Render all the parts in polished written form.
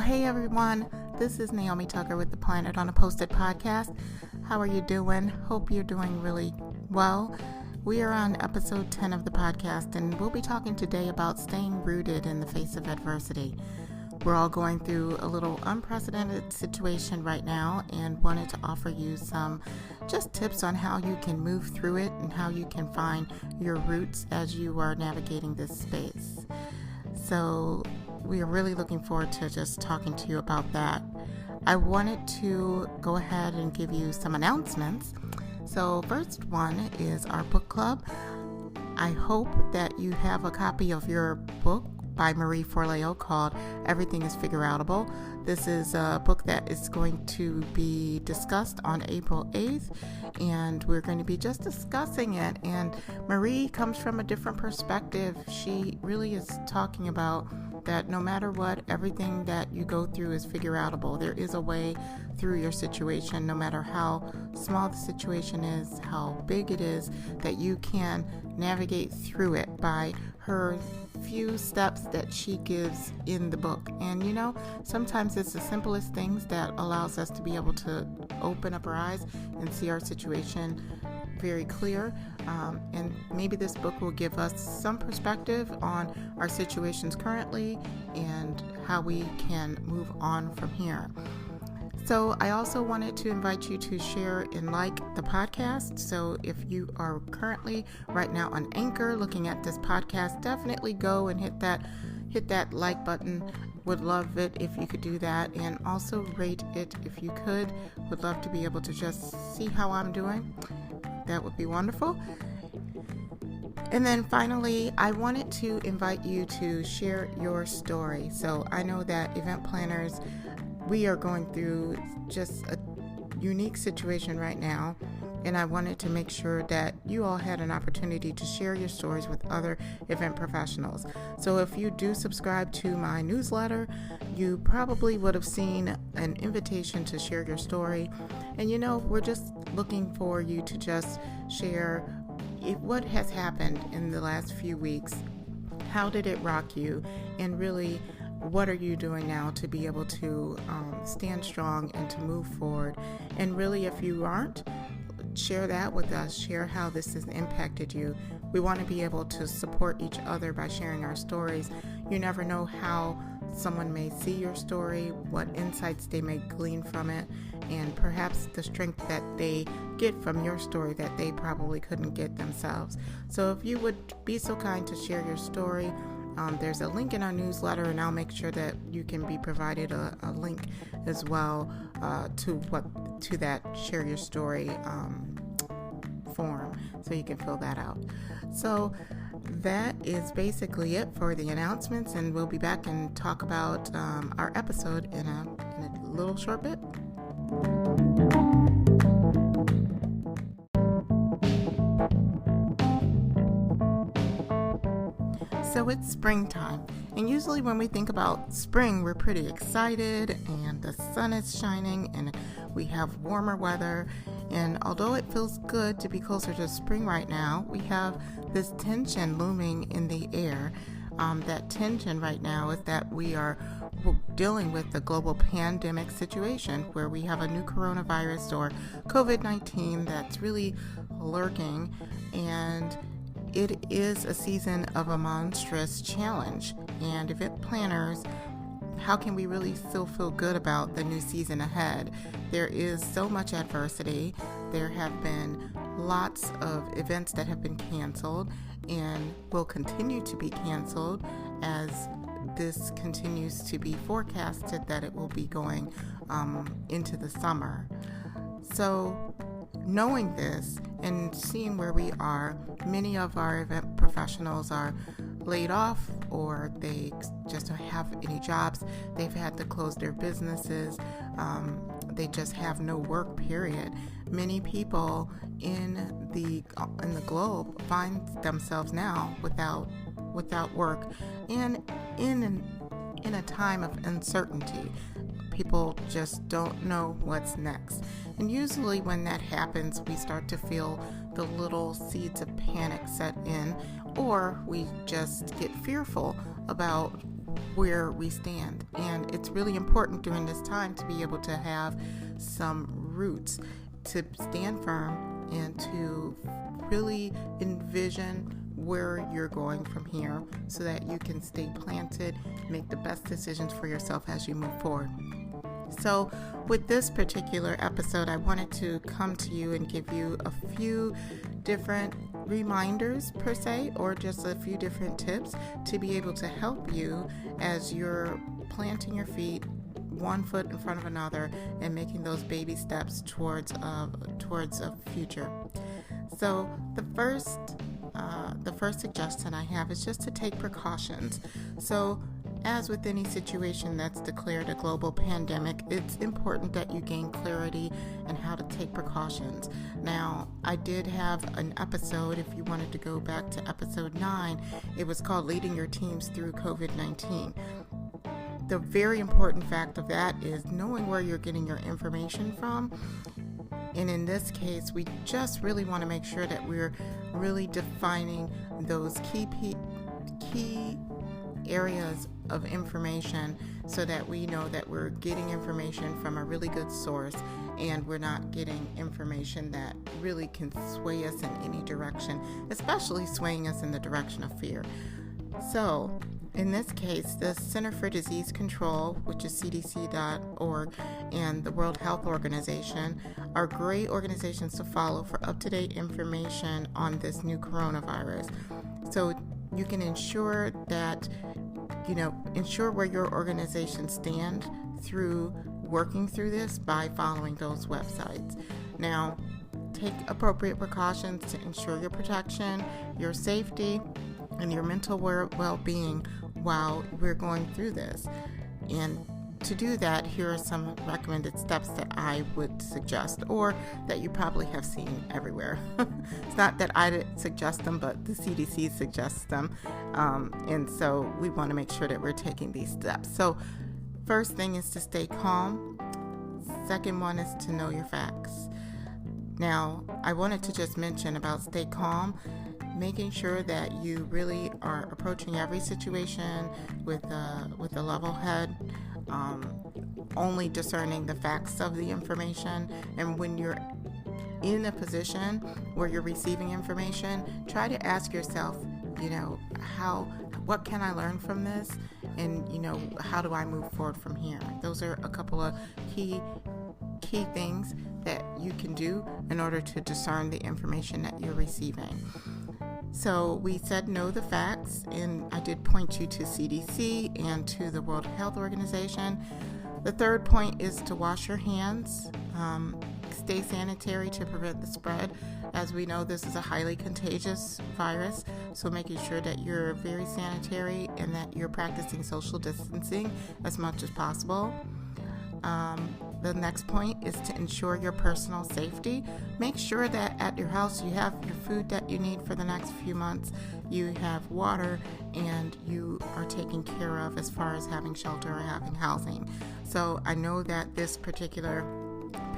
hey everyone, this is Naomi Tucker with the Planet on a Posted podcast. How are you doing? Hope you're doing really well. We are on episode 10 of the podcast, and we'll be talking today about staying rooted in the face of adversity. We're all going through a little unprecedented situation right now, and wanted to offer you some just tips on how you can move through it and how you can find your roots as you are navigating this space. So we are really looking forward to just talking to you about that. I wanted to go ahead and give you some announcements. So first one is our book club. I hope that you have a copy of your book by Marie Forleo called Everything is Figureoutable. This is a book that is going to be discussed on April 8th, and we're going to be just discussing it. And Marie comes from a different perspective. She really is talking about that no matter what, everything that you go through is figureoutable. There is a way through your situation, no matter how small the situation is, how big it is, that you can navigate through it by her few steps that she gives in the book. And sometimes it's the simplest things that allows us to be able to open up our eyes and see our situation very clear, and maybe this book will give us some perspective on our situations currently and how we can move on from here. So I also wanted to invite you to share and like the podcast. So if you are currently right now on Anchor looking at this podcast, definitely go and hit that like button. Would love it if you could do that, and also rate it if you could. Would love to be able to just see how I'm doing. That would be wonderful. And then finally, I wanted to invite you to share your story. So I know that event planners, we are going through just a unique situation right now, and I wanted to make sure that you all had an opportunity to share your stories with other event professionals. So if you do subscribe to my newsletter, you probably would have seen an invitation to share your story. And we're just looking for you to just share what has happened in the last few weeks. How did it rock you? And really, what are you doing now to be able to stand strong and to move forward? And really, if you aren't, share that with us. Share how this has impacted you. We want to be able to support each other by sharing our stories. You never know how someone may see your story, what insights they may glean from it, and perhaps the strength that they get from your story that they probably couldn't get themselves. So if you would be so kind to share your story, there's a link in our newsletter, and I'll make sure that you can be provided a link as well to that share your story form, so you can fill that out. So that is basically it for the announcements, and we'll be back and talk about our episode in a little short bit. So it's springtime, and usually when we think about spring, we're pretty excited, and the sun is shining, and we have warmer weather. And although it feels good to be closer to spring right now, we have this tension looming in the air. That tension right now is that we are dealing with the global pandemic situation where we have a new coronavirus or COVID-19 that's really lurking, and it is a season of a monstrous challenge. And event planners, how can we really still feel good about the new season ahead? There is so much adversity. There have been lots of events that have been canceled and will continue to be canceled as this continues to be forecasted that it will be going into the summer. So knowing this and seeing where we are, many of our event professionals are laid off, or they just don't have any jobs. They've had to close their businesses. They just have no work, period. Many people in the globe find themselves now without work, and in a time of uncertainty. People just don't know what's next. And usually when that happens, we start to feel the little seeds of panic set in, or we just get fearful about where we stand. And it's really important during this time to be able to have some roots, to stand firm and to really envision where you're going from here so that you can stay planted, make the best decisions for yourself as you move forward. So with this particular episode, I wanted to come to you and give you a few different reminders per se, or just a few different tips to be able to help you as you're planting your feet one foot in front of another and making those baby steps towards a future. So the first suggestion I have is just to take precautions. So as with any situation that's declared a global pandemic, it's important that you gain clarity on how to take precautions. Now, I did have an episode, if you wanted to go back to episode 9, it was called Leading Your Teams Through COVID-19. The very important fact of that is knowing where you're getting your information from. And in this case, we just really want to make sure that we're really defining those key areas of information so that we know that we're getting information from a really good source and we're not getting information that really can sway us in any direction, especially swaying us in the direction of fear. So in this case, the Center for Disease Control, which is CDC.org, and the World Health Organization are great organizations to follow for up-to-date information on this new coronavirus. So you can ensure where your organization stands through working through this by following those websites. Now, take appropriate precautions to ensure your protection, your safety, and your mental well-being while we're going through this. And to do that, here are some recommended steps that I would suggest, or that you probably have seen everywhere. It's not that I suggest them, but the CDC suggests them. And so we want to make sure that we're taking these steps. So first thing is to stay calm. Second one is to know your facts. Now, I wanted to just mention about stay calm, making sure that you really are approaching every situation with a level head, only discerning the facts of the information. And when you're in a position where you're receiving information, try to ask yourself, what can I learn from this? And, how do I move forward from here? Those are a couple of key things that you can do in order to discern the information that you're receiving. So we said know the facts, and I did point you to CDC and to the World Health Organization. The third point is to wash your hands, stay sanitary to prevent the spread. As we know, this is a highly contagious virus, so making sure that you're very sanitary and that you're practicing social distancing as much as possible. The next point is to ensure your personal safety. Make sure that at your house you have your food that you need for the next few months, you have water, and you are taken care of as far as having shelter or having housing. So I know that this particular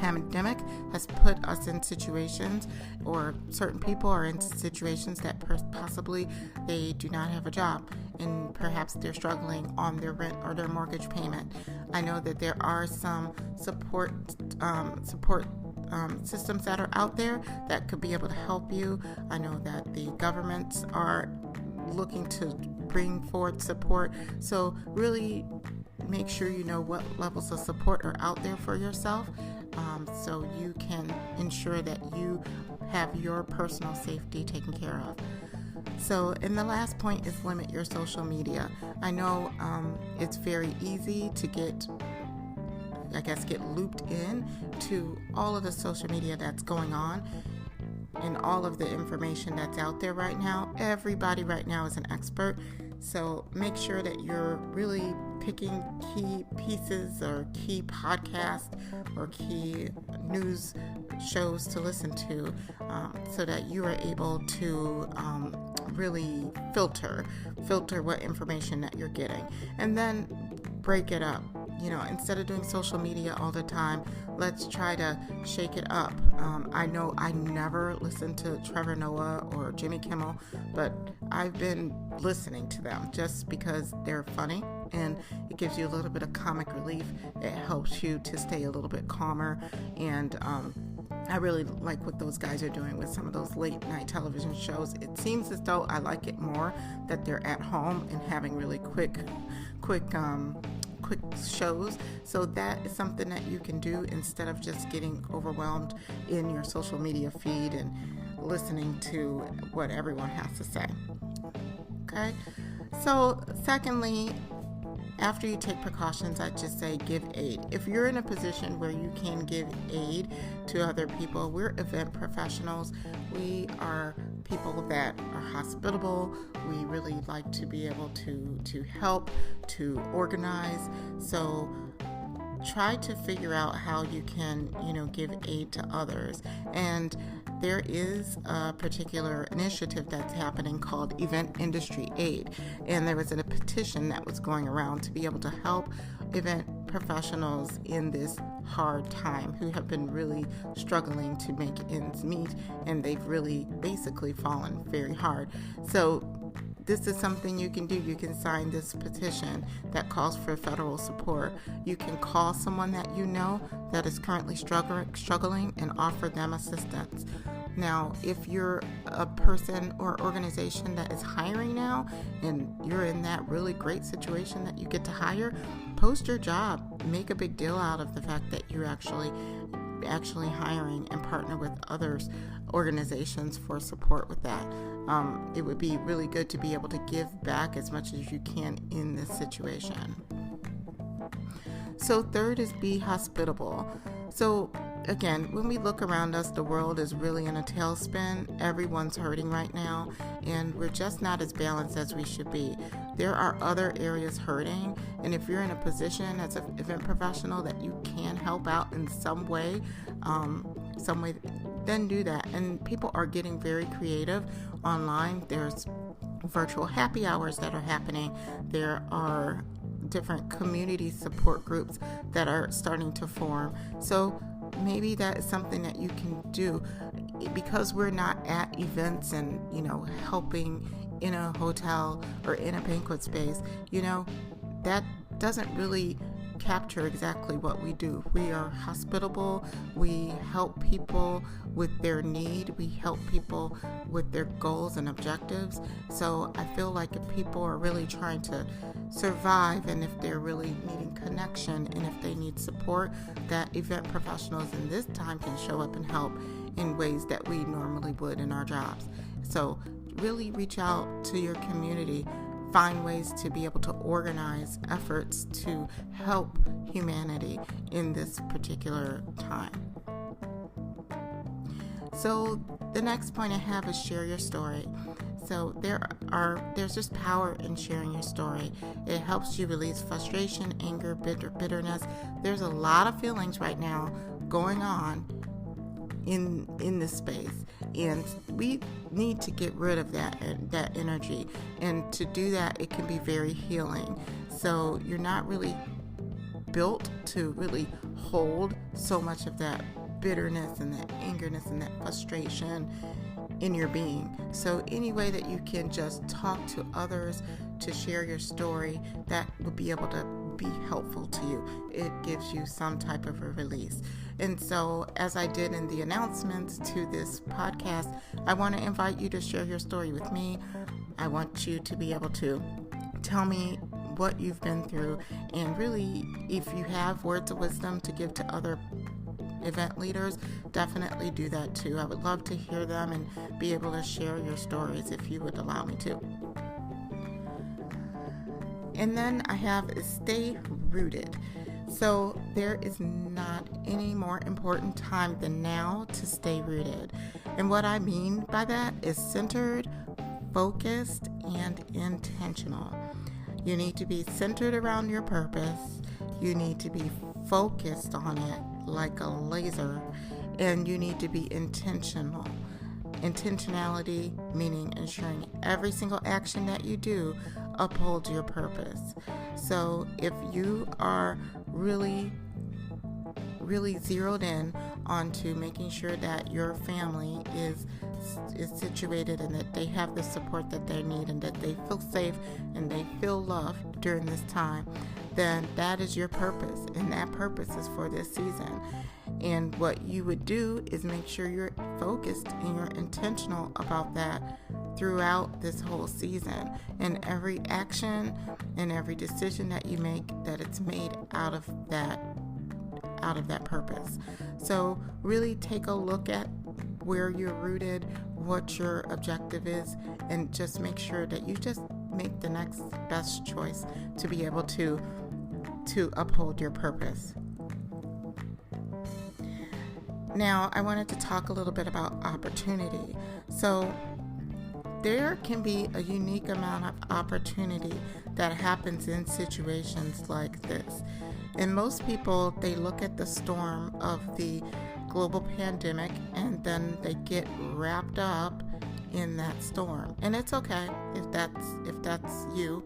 pandemic has put us in situations, or certain people are in situations that possibly they do not have a job, and perhaps they're struggling on their rent or their mortgage payment. I know that there are some support systems that are out there that could be able to help you. I know that the governments are looking to bring forward support. So really make sure you know what levels of support are out there for yourself, so you can ensure that you have your personal safety taken care of. So, and the last point is limit your social media. I know it's very easy to get looped in to all of the social media that's going on and all of the information that's out there right now. Everybody right now is an expert. So make sure that you're really picking key pieces or key podcasts or key news shows to listen to, so that you are able to really filter what information that you're getting, and then break it up. instead of doing social media all the time, let's try to shake it up. I know I never listened to Trevor Noah or Jimmy Kimmel, but I've been listening to them just because they're funny and it gives you a little bit of comic relief. It helps you to stay a little bit calmer, and I really like what those guys are doing with some of those late night television shows. It seems as though I like it more that they're at home and having really quick shows. So that is something that you can do instead of just getting overwhelmed in your social media feed and listening to what everyone has to say. Okay. So secondly, after you take precautions, I just say give aid. If you're in a position where you can give aid to other people, we're event professionals. We are people that are hospitable. We really like to be able to help, to organize. So try to figure out how you can, give aid to others. And there is a particular initiative that's happening called Event Industry Aid. And there was a petition that was going around to be able to help event professionals in this hard time who have been really struggling to make ends meet, and they've really basically fallen very hard. So this is something you can do. You can sign this petition that calls for federal support. You can call someone that you know that is currently struggling and offer them assistance. Now, if you're a person or organization that is hiring now and you're in that really great situation that you get to hire, post your job. Make a big deal out of the fact that you're actually hiring, and partner with others organizations for support with that. It would be really good to be able to give back as much as you can in this situation. So third is be hospitable. So again, when we look around us, the world is really in a tailspin. Everyone's hurting right now, and we're just not as balanced as we should be. There are other areas hurting, and if you're in a position as an event professional that you can help out in some way, then do that. And people are getting very creative online. There's virtual happy hours that are happening. There are different community support groups that are starting to form. So maybe that is something that you can do, because we're not at events and helping in a hotel or in a banquet space. That doesn't really capture exactly what we do. We are hospitable. We help people with their need. We help people with their goals and objectives. So I feel like if people are really trying to survive, and if they're really needing connection, and if they need support, that event professionals in this time can show up and help in ways that we normally would in our jobs. So really reach out to your community. Find ways to be able to organize efforts to help humanity in this particular time. So the next point I have is share your story. So there's just power in sharing your story. It helps you release frustration, anger, bitterness. There's a lot of feelings right now going on in this space, and we need to get rid of that energy, and to do that it can be very healing. So you're not really built to really hold so much of that bitterness and that angerness and that frustration in your being. So any way that you can just talk to others, to share your story, that would be able to be helpful to you. It gives you some type of a release. And so, as I did in the announcements to this podcast, I want to invite you to share your story with me. I want you to be able to tell me what you've been through, and really, if you have words of wisdom to give to other event leaders, definitely do that too. I would love to hear them and be able to share your stories if you would allow me to. And then I have stay rooted. So there is not any more important time than now to stay rooted. And what I mean by that is centered, focused, and intentional. You need to be centered around your purpose. You need to be focused on it like a laser, and you need to be intentional. Intentionality meaning ensuring every single action that you do upholds your purpose. So if you are really zeroed in onto making sure that your family is situated and that they have the support that they need and that they feel safe and they feel loved during this time, then that is your purpose, and that purpose is for this season. And what you would do is make sure you're focused and you're intentional about that throughout this whole season, and every action and every decision that you make, that it's made out of that purpose. So really take a look at where you're rooted, what your objective is, and just make sure that you just make the next best choice to be able to uphold your purpose. Now, I wanted to talk a little bit about opportunity. So there can be a unique amount of opportunity that happens in situations like this. And most people, they look at the storm of the global pandemic and then they get wrapped up in that storm. And it's okay if that's you.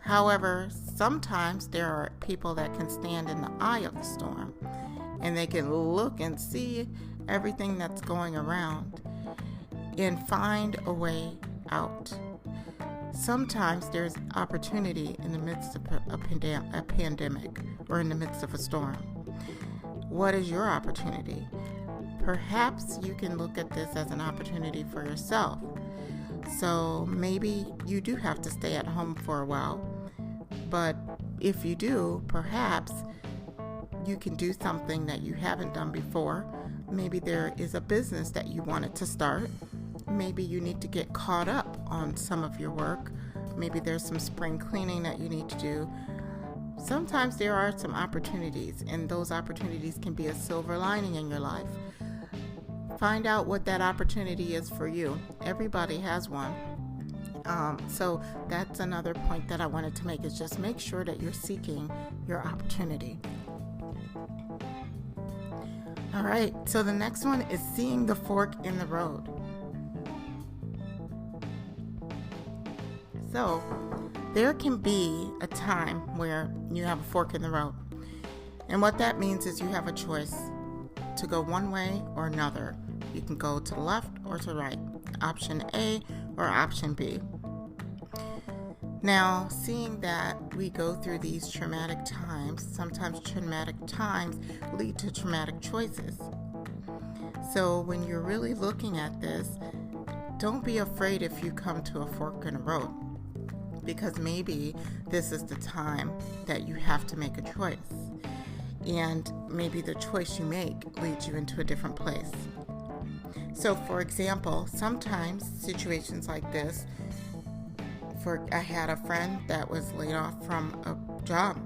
However, sometimes there are people that can stand in the eye of the storm and they can look and see everything that's going around and find a way out. Sometimes there's opportunity in the midst of a pandemic or in the midst of a storm. What is your opportunity? Perhaps you can look at this as an opportunity for yourself. So maybe you do have to stay at home for a while, but if you do, perhaps you can do something that you haven't done before. Maybe there is a business that you wanted to start. Maybe you need to get caught up on some of your work. Maybe there's some spring cleaning that you need to do. Sometimes there are some opportunities, and those opportunities can be a silver lining in your life. Find out what that opportunity is for you. Everybody has one. So that's another point that I wanted to make, is just make sure that you're seeking your opportunity. All right, so the next one is seeing the fork in the road. So there can be a time where you have a fork in the road. And what that means is you have a choice to go one way or another. You can go to the left or to the right, option A or option B. Now, seeing that we go through these traumatic times, sometimes traumatic times lead to traumatic choices. So when you're really looking at this, don't be afraid if you come to a fork in the road, because maybe this is the time that you have to make a choice. And maybe the choice you make leads you into a different place. So for example, sometimes situations like this, I had a friend that was laid off from a job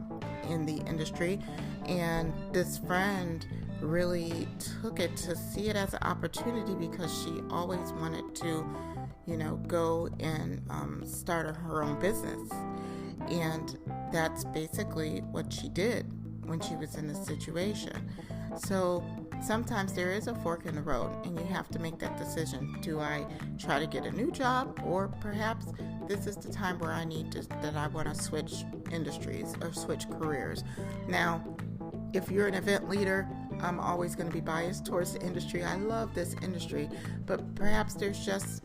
in the industry, and this friend really took it to see it as an opportunity because she always wanted to, go and start her own business. And that's basically what she did when she was in this situation. So sometimes there is a fork in the road, and you have to make that decision. Do I try to get a new job, or perhaps this is the time where I want to switch industries or switch careers? Now, if you're an event leader, I'm always going to be biased towards the industry. I love this industry, but perhaps there's just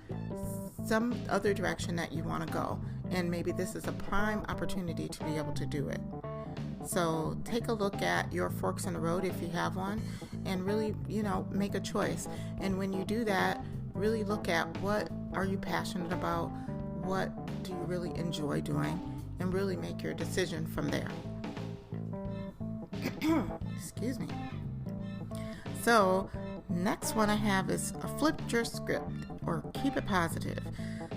some other direction that you want to go, and maybe this is a prime opportunity to be able to do it. So take a look at your forks in the road if you have one, and really, make a choice. And when you do that, really look at what are you passionate about, what do you really enjoy doing, and really make your decision from there. Excuse me. So next one I have is flip your script, or keep it positive.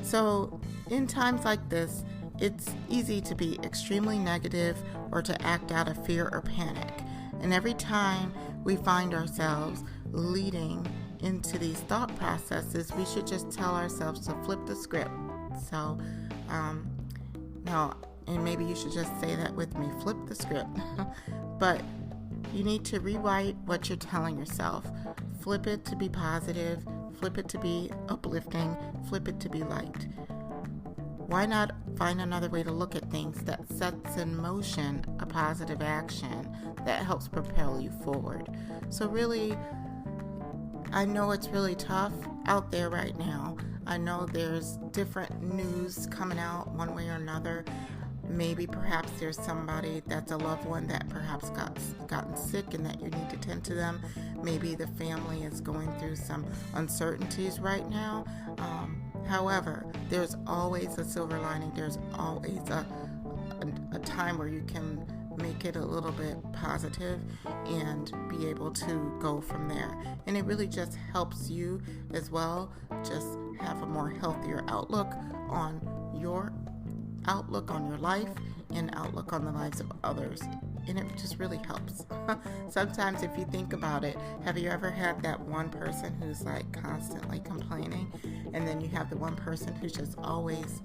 So in times like this, it's easy to be extremely negative or to act out of fear or panic. And every time we find ourselves leading into these thought processes, we should just tell ourselves to flip the script. So, and maybe you should just say that with me, flip the script. But you need to rewrite what you're telling yourself. Flip it to be positive, flip it to be uplifting, flip it to be light. why not find another way to look at things that sets in motion a positive action that helps propel you forward? So really, I know it's really tough out there right now. I know there's different news coming out one way or another. Maybe perhaps there's somebody that's a loved one that perhaps gotten sick and that you need to tend to them. Maybe the family is going through some uncertainties right now. However, there's always a silver lining. There's always a time where you can make it a little bit positive and be able to go from there. And it really just helps you as well just have a more healthier outlook on your life and outlook on the lives of others. And it just really helps. Sometimes if you think about it, have you ever had that one person who's like constantly complaining, and then you have the one person who's just always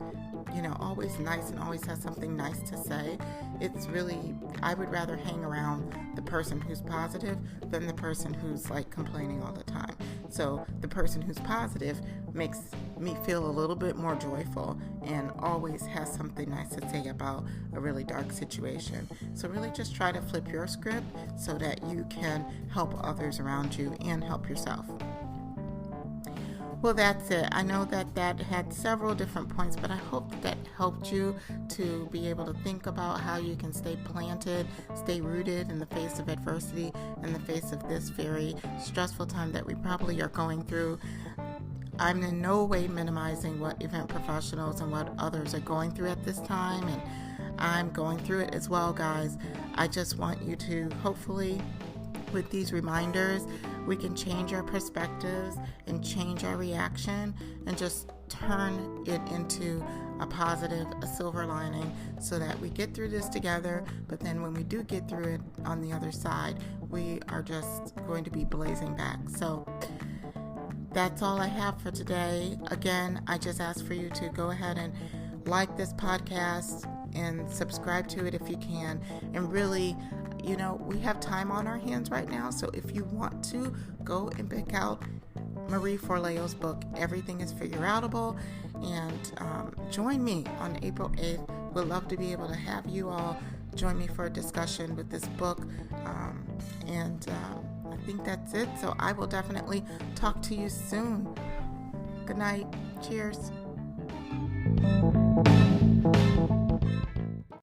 nice and always has something nice to say? It's really, I would rather hang around the person who's positive than the person who's like complaining all the time. So the person who's positive makes me feel a little bit more joyful and always has something nice to say about a really dark situation. So really just try to flip your script so that you can help others around you and help yourself. Well, that's it. I know that had several different points, but I hope that helped you to be able to think about how you can stay planted, stay rooted in the face of adversity, in the face of this very stressful time that we probably are going through. I'm in no way minimizing what event professionals and what others are going through at this time, and I'm going through it as well, guys. I just want you to, hopefully, with these reminders, we can change our perspectives and change our reaction and just turn it into a positive, a silver lining, so that we get through this together. But then when we do get through it on the other side, we are just going to be blazing back. So that's all I have for today. Again, I just ask for you to go ahead and like this podcast and subscribe to it if you can. And really, we have time on our hands right now. So if you want to, go and pick out Marie Forleo's book, Everything is Figureoutable, and join me on April 8th. We'd love to be able to have you all join me for a discussion with this book. I think that's it. So I will definitely talk to you soon. Good night. Cheers.